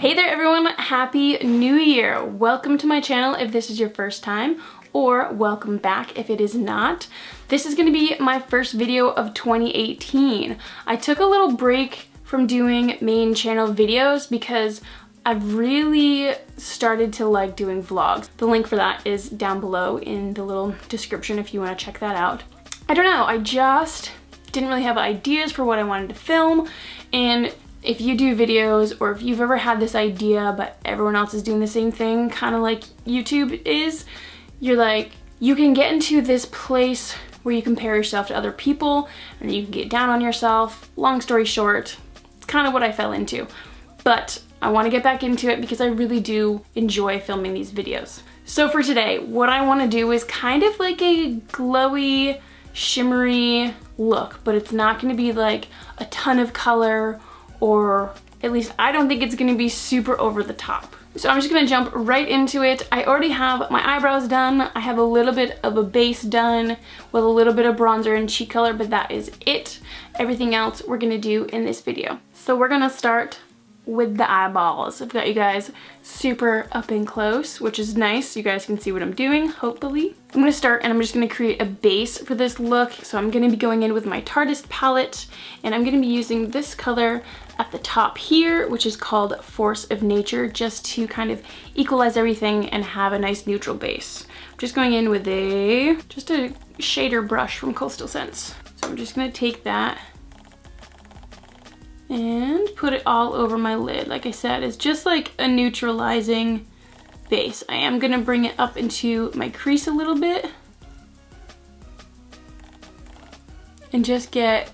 Hey there everyone, happy new year. Welcome to my channel if this is your first time, or welcome back if it is not. This is gonna be my first video of 2018. I took a little break from doing main channel videos because I've really started to like doing vlogs. The link for that is down below in the little description if you wanna check that out. I don't know, I just didn't really have ideas for what I wanted to film, and if you do videos or if you've ever had this idea but everyone else is doing the same thing, kind of like YouTube is, you're like, you can get into this place where you compare yourself to other people and you can get down on yourself. Long story short, it's kind of what I fell into. But I want to get back into it because I really do enjoy filming these videos. So for today, what I want to do is kind of like a glowy, shimmery look, but it's not going to be like a ton of color, or at least I don't think it's gonna be super over the top. So I'm just gonna jump right into it. I already have my eyebrows done. I have a little bit of a base done with a little bit of bronzer and cheek color, but that is it. Everything else we're gonna do in this video. So we're gonna start with the eyeballs. I've got you guys super up and close, which is nice. You guys can see what I'm doing, hopefully. I'm gonna start and I'm just gonna create a base for this look. So I'm gonna be going in with my Tarte palette, and I'm gonna be using this color at the top here, which is called Force of Nature, just to kind of equalize everything and have a nice neutral base. I'm just going in with just a shader brush from Coastal Scents. So I'm just gonna take that and put it all over my lid. Like I said, it's just like a neutralizing base. I am gonna bring it up into my crease a little bit and just get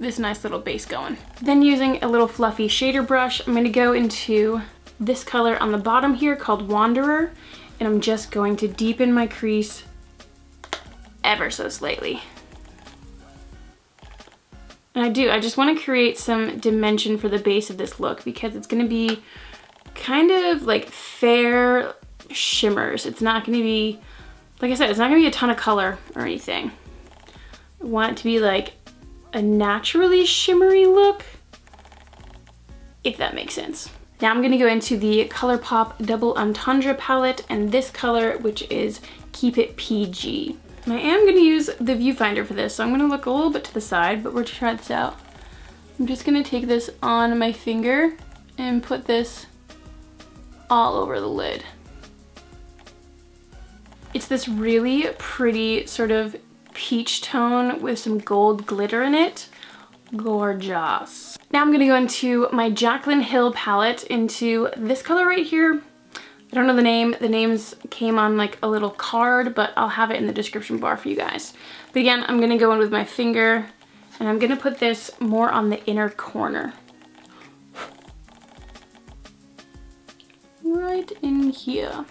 this nice little base going. Then using a little fluffy shader brush, I'm gonna go into this color on the bottom here called Wanderer, and I'm just going to deepen my crease ever so slightly. And I just want to create some dimension for the base of this look because it's going to be kind of like fair shimmers. It's not going to be, like I said, it's not going to be a ton of color or anything. I want it to be like a naturally shimmery look, if that makes sense. Now I'm going to go into the Colourpop Double Entendre palette and this color, which is Keep It PG. I am going to use the viewfinder for this, so I'm going to look a little bit to the side, but we're to try this out. I'm just going to take this on my finger and put this all over the lid. It's this really pretty sort of peach tone with some gold glitter in it. Gorgeous. Now I'm going to go into my Jaclyn Hill palette into this color right here. I don't know the name. The names came on like a little card, but I'll have it in the description bar for you guys. But again, I'm gonna go in with my finger and I'm gonna put this more on the inner corner. Right in here.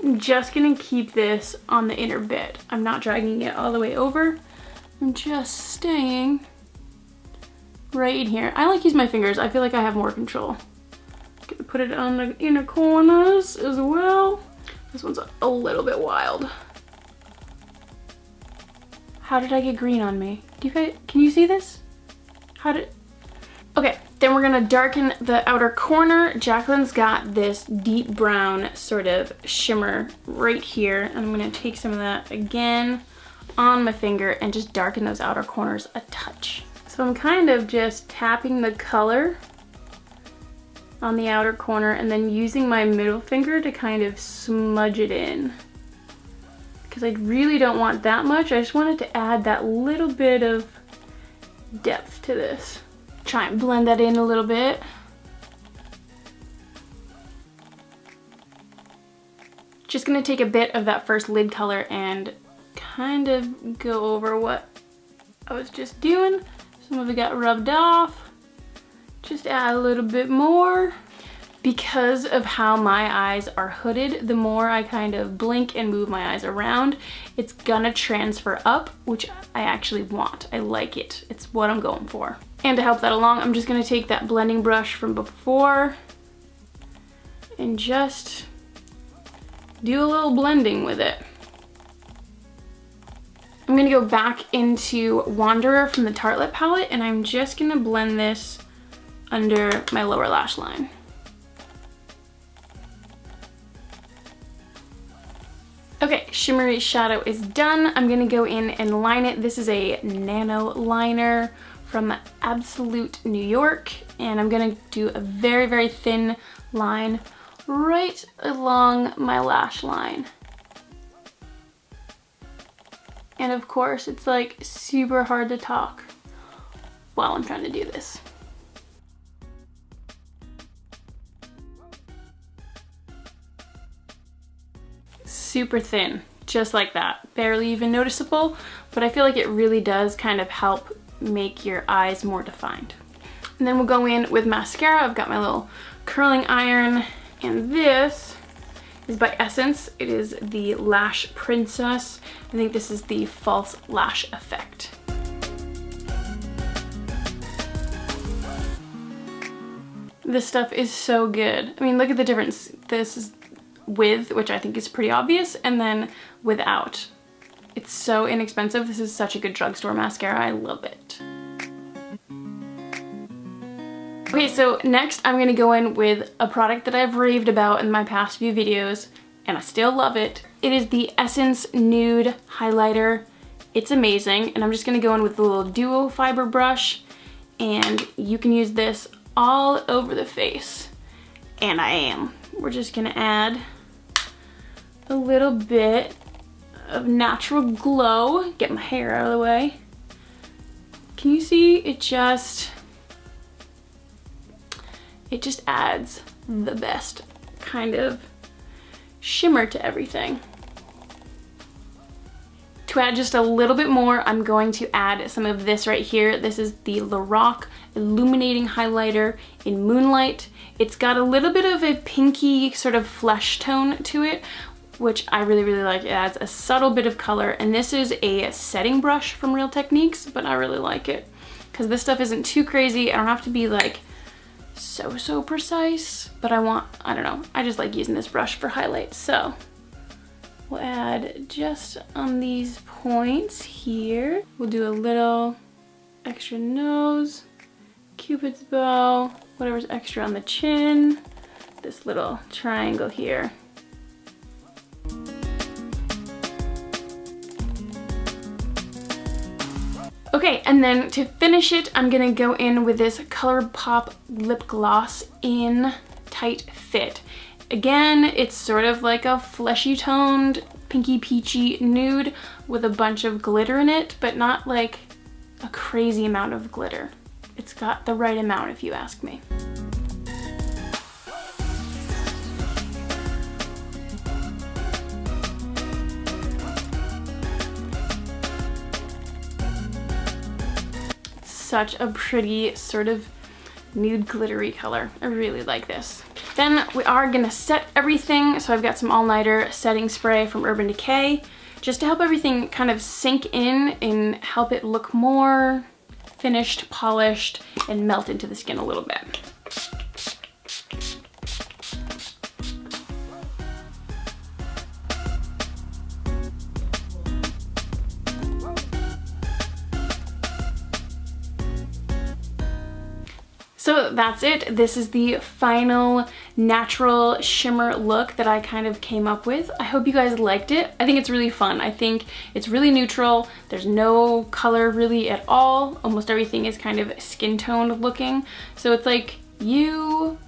I'm just gonna keep this on the inner bit. I'm not dragging it all the way over. I'm just staying right in here. I like to use my fingers. I feel like I have more control. Put it on the inner corners as well. This one's a little bit wild. How did I get green on me? Do you guys, can you see this? Okay, then we're gonna darken the outer corner. Jaclyn's got this deep brown sort of shimmer right here. And I'm gonna take some of that again on my finger and just darken those outer corners a touch. So I'm kind of just tapping the color on the outer corner and then using my middle finger to kind of smudge it in. Because I really don't want that much. I just wanted to add that little bit of depth to this. Try and blend that in a little bit. Just gonna take a bit of that first lid color and kind of go over what I was just doing. Some of it got rubbed off. Just add a little bit more. Because of how my eyes are hooded, the more I kind of blink and move my eyes around, it's gonna transfer up, which I actually want. I like it. It's what I'm going for. And to help that along, I'm just gonna take that blending brush from before and just do a little blending with it. I'm gonna go back into Wanderer from the Tartelette palette, and I'm just gonna blend this under my lower lash line. Okay, shimmery shadow is done. I'm gonna go in and line it. This is a nano liner from Absolute New York, and I'm gonna do a very, very thin line right along my lash line. And of course, it's like super hard to talk while I'm trying to do this. Super thin, just like that. Barely even noticeable, but I feel like it really does kind of help make your eyes more defined. And then we'll go in with mascara. I've got my little curling iron, and this is by Essence. It is the Lash Princess. I think this is the False Lash Effect. This stuff is so good. I mean, look at the difference. This is with, which I think is pretty obvious, and then without. It's so inexpensive. This is such a good drugstore mascara. I love it. Okay, so next I'm gonna go in with a product that I've raved about in my past few videos, and I still love it. It is the Essence Nude Highlighter. It's amazing, and I'm just gonna go in with the little duo fiber brush, and you can use this all over the face. And I am. We're just gonna add a little bit of natural glow. Get my hair out of the way. Can you see? It just adds the best kind of shimmer to everything. To add just a little bit more, I'm going to add some of this right here. This is the Lorac Illuminating Highlighter in Moonlight. It's got a little bit of a pinky sort of flesh tone to it, which I really, really like. It adds a subtle bit of color, and this is a setting brush from Real Techniques, but I really like it because this stuff isn't too crazy. I don't have to be like so precise, but I don't know, I just like using this brush for highlights. So we'll add just on these points here. We'll do a little extra nose, Cupid's bow, whatever's extra on the chin, this little triangle here. Okay, and then to finish it, I'm gonna go in with this Colourpop lip gloss in Tight Fit. Again, it's sort of like a fleshy toned, pinky peachy nude with a bunch of glitter in it, but not like a crazy amount of glitter. It's got the right amount, if you ask me. Such a pretty sort of nude glittery color. I really like this. Then we are gonna set everything. So I've got some all-nighter setting spray from Urban Decay just to help everything kind of sink in and help it look more finished, polished, and melt into the skin a little bit. So that's it. This is the final natural shimmer look that I kind of came up with. I hope you guys liked it. I think it's really fun. I think it's really neutral. There's no color really at all. Almost everything is kind of skin toned looking. So it's like you,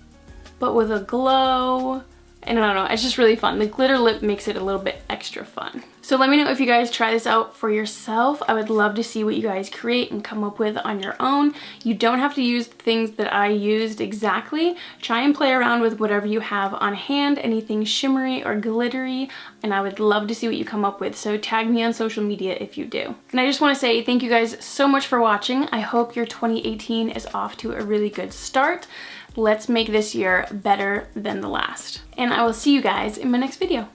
but with a glow. And I don't know, it's just really fun. The glitter lip makes it a little bit extra fun. So let me know if you guys try this out for yourself. I would love to see what you guys create and come up with on your own. You don't have to use the things that I used exactly. Try and play around with whatever you have on hand, anything shimmery or glittery, and I would love to see what you come up with. So tag me on social media if you do. And I just want to say thank you guys so much for watching. I hope your 2018 is off to a really good start. Let's make this year better than the last. And I will see you guys in my next video.